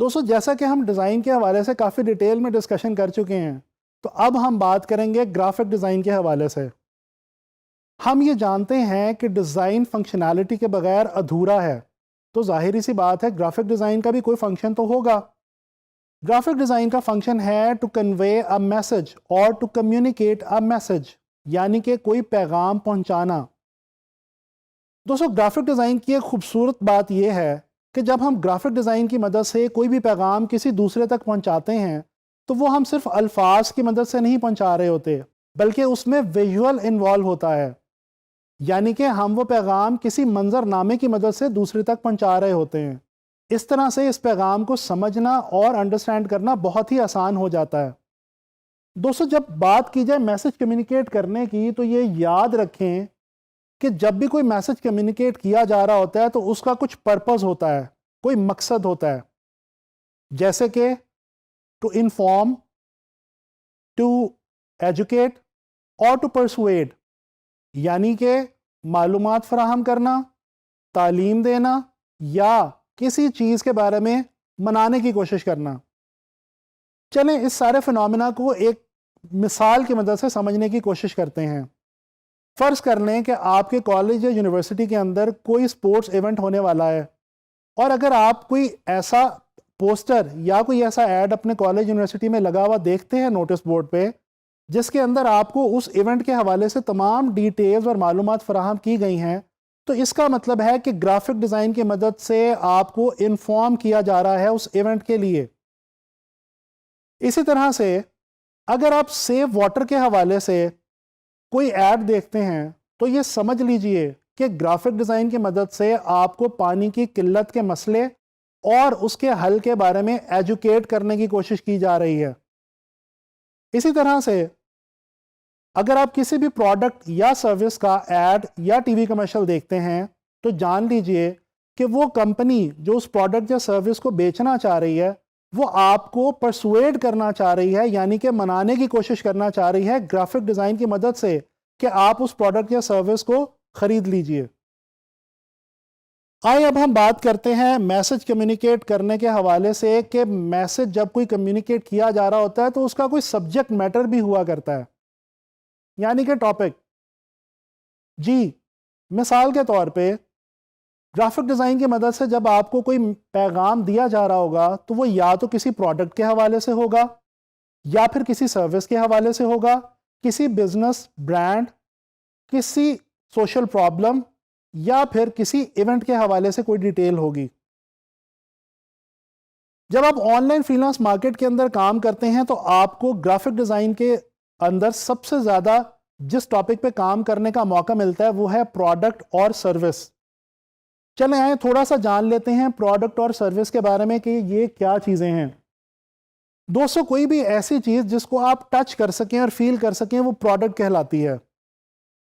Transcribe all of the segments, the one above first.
दोस्तों, जैसा कि हम डिज़ाइन के हवाले से काफ़ी डिटेल में डिस्कशन कर चुके हैं, तो अब हम बात करेंगे ग्राफिक डिज़ाइन के हवाले से। हम ये जानते हैं कि डिज़ाइन फंक्शनैलिटी के बगैर अधूरा है, तो ज़ाहिर सी बात है ग्राफिक डिज़ाइन का भी कोई फंक्शन तो होगा। ग्राफिक डिज़ाइन का फंक्शन है टू कन्वे अ मैसेज और टू कम्युनिकेट अ मैसेज, यानी कि कोई पैगाम पहुंचाना। दोस्तों, ग्राफिक डिज़ाइन की एक खूबसूरत बात यह है कि जब हम ग्राफिक डिज़ाइन की मदद से कोई भी पैगाम किसी दूसरे तक पहुंचाते हैं, तो वो हम सिर्फ अल्फाज की मदद से नहीं पहुंचा रहे होते, बल्कि उसमें विजुअल इन्वॉल्व होता है। यानी कि हम वो पैगाम किसी मंजरनामे की मदद से दूसरे तक पहुंचा रहे होते हैं। इस तरह से इस पैगाम को समझना और अंडरस्टैंड करना बहुत ही आसान हो जाता है। दोस्तों, जब बात की जाए मैसेज कम्युनिकेट करने की, तो ये याद रखें कि जब भी कोई मैसेज कम्युनिकेट किया जा रहा होता है तो उसका कुछ पर्पस होता है, कोई मकसद होता है। जैसे कि टू इन्फॉर्म, टू एजुकेट और टू परसुएड, यानी कि मालूमात फराहम करना, तालीम देना या किसी चीज़ के बारे में मनाने की कोशिश करना। चलें इस सारे फिनोमेना को एक मिसाल की मदद से समझने की कोशिश करते हैं। फ़र्ज़ कर लें कि आपके कॉलेज या यूनिवर्सिटी के अंदर कोई स्पोर्ट्स इवेंट होने वाला है, और अगर आप कोई ऐसा पोस्टर या कोई ऐसा ऐड अपने कॉलेज यूनिवर्सिटी में लगा हुआ देखते हैं नोटिस बोर्ड पे, जिसके अंदर आपको उस इवेंट के हवाले से तमाम डिटेल्स और मालूमात फराहम की गई हैं, तो इसका मतलब है कि ग्राफिक डिज़ाइन की मदद से आपको इन्फॉर्म किया जा रहा है उस इवेंट के लिए। इसी तरह से अगर आप सेव वाटर के हवाले से कोई ऐड देखते हैं, तो ये समझ लीजिए कि ग्राफिक डिज़ाइन की मदद से आपको पानी की किल्लत के मसले और उसके हल के बारे में एजुकेट करने की कोशिश की जा रही है। इसी तरह से अगर आप किसी भी प्रोडक्ट या सर्विस का ऐड या टीवी कमर्शियल देखते हैं, तो जान लीजिए कि वो कंपनी जो उस प्रोडक्ट या सर्विस को बेचना चाह रही है, वो आपको परसुएड करना चाह रही है, यानी कि मनाने की कोशिश करना चाह रही है ग्राफिक डिज़ाइन की मदद से कि आप उस प्रोडक्ट या सर्विस को खरीद लीजिए। आइए अब हम बात करते हैं मैसेज कम्युनिकेट करने के हवाले से कि मैसेज जब कोई कम्युनिकेट किया जा रहा होता है तो उसका कोई सब्जेक्ट मैटर भी हुआ करता है, यानी कि टॉपिक। जी, मिसाल के तौर पे ग्राफिक डिज़ाइन की मदद से जब आपको कोई पैगाम दिया जा रहा होगा, तो वो या तो किसी प्रोडक्ट के हवाले से होगा, या फिर किसी सर्विस के हवाले से होगा, किसी बिजनेस, ब्रांड, किसी सोशल प्रॉब्लम, या फिर किसी इवेंट के हवाले से कोई डिटेल होगी। जब आप ऑनलाइन फ्रीलांस मार्केट के अंदर काम करते हैं, तो आपको ग्राफिक डिज़ाइन के अंदर सबसे ज़्यादा जिस टॉपिक पे काम करने का मौका मिलता है वो है प्रोडक्ट और सर्विस। चलें आए थोड़ा सा जान लेते हैं प्रोडक्ट और सर्विस के बारे में कि ये क्या चीज़ें हैं। दोस्तों, कोई भी ऐसी चीज़ जिसको आप टच कर सकें और फील कर सकें, वो प्रोडक्ट कहलाती है।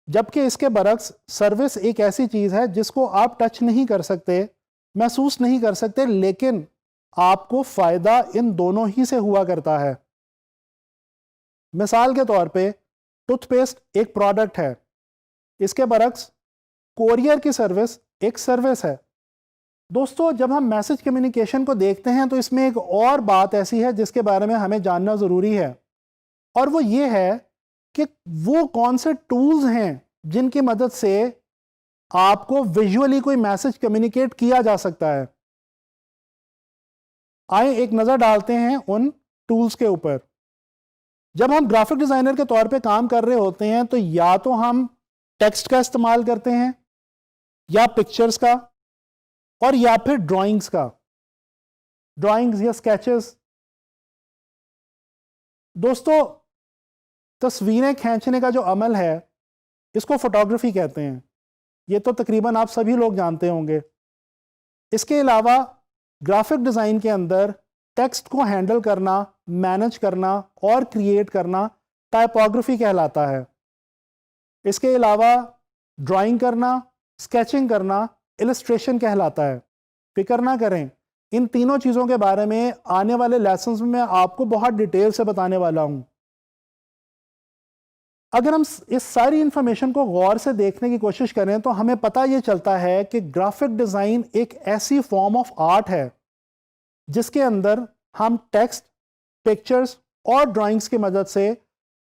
जबकि इसके बरक्स सर्विस एक ऐसी चीज़ है जिसको आप टच नहीं कर सकते, महसूस नहीं कर सकते, लेकिन आपको फ़ायदा इन दोनों ही से हुआ करता है। मिसाल के तौर पे टूथपेस्ट एक प्रोडक्ट है, इसके बरक्स कोरियर की सर्विस एक सर्विस है। दोस्तों, जब हम मैसेज कम्युनिकेशन को देखते हैं तो इसमें एक और बात ऐसी है जिसके बारे में हमें जानना ज़रूरी है, और वो ये है कि वो कौन से टूल्स हैं जिनकी मदद से आपको विजुअली कोई मैसेज कम्युनिकेट किया जा सकता है। आइए एक नज़र डालते हैं उन टूल्स के ऊपर। जब हम ग्राफिक डिज़ाइनर के तौर पे काम कर रहे होते हैं, तो या तो हम टेक्स्ट का इस्तेमाल करते हैं, या पिक्चर्स का, और या फिर ड्राइंग्स का, ड्राइंग्स या स्केचेस। दोस्तों, तस्वीरें खींचने का जो अमल है, इसको फोटोग्राफी कहते हैं। ये तो तकरीबन आप सभी लोग जानते होंगे। इसके अलावा ग्राफिक डिज़ाइन के अंदर टेक्स्ट को हैंडल करना, मैनेज करना और क्रिएट करना टाइपोग्राफी कहलाता है। इसके अलावा ड्राइंग करना, स्केचिंग करना इलस्ट्रेशन कहलाता है। फिक्र ना करें, इन तीनों चीज़ों के बारे में आने वाले लेसन्स में मैं आपको बहुत डिटेल से बताने वाला हूं। अगर हम इस सारी इंफॉर्मेशन को गौर से देखने की कोशिश करें, तो हमें पता ये चलता है कि ग्राफिक डिज़ाइन एक ऐसी फॉर्म ऑफ आर्ट है जिसके अंदर हम टेक्स्ट, पिक्चर्स और ड्राइंग्स की मदद से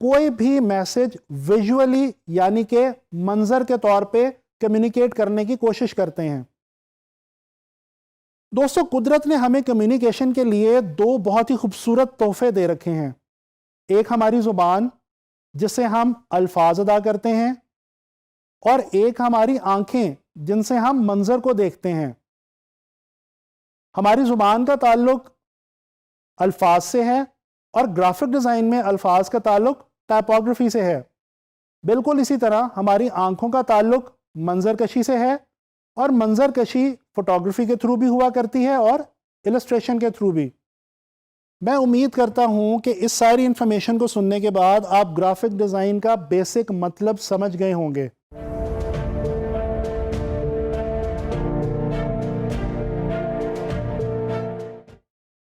कोई भी मैसेज विजुअली यानी कि मंजर के तौर पे कम्युनिकेट करने की कोशिश करते हैं। दोस्तों, कुदरत ने हमें कम्युनिकेशन के लिए दो बहुत ही खूबसूरत तोहफे दे रखे हैं। एक हमारी ज़ुबान जिससे हम अल्फाज अदा करते हैं, और एक हमारी आंखें जिनसे हम मंजर को देखते हैं। हमारी ज़ुबान का ताल्लुक अल्फाज से है और ग्राफिक डिज़ाइन में अल्फाज का ताल्लुक टाइपोग्राफी से है। बिल्कुल इसी तरह हमारी आंखों का ताल्लुक मंजर कशी से है, और मंजर कशी फोटोग्राफी के थ्रू भी हुआ करती है और इलस्ट्रेशन के थ्रू भी। मैं उम्मीद करता हूं कि इस सारी इंफॉर्मेशन को सुनने के बाद आप ग्राफिक डिज़ाइन का बेसिक मतलब समझ गए होंगे।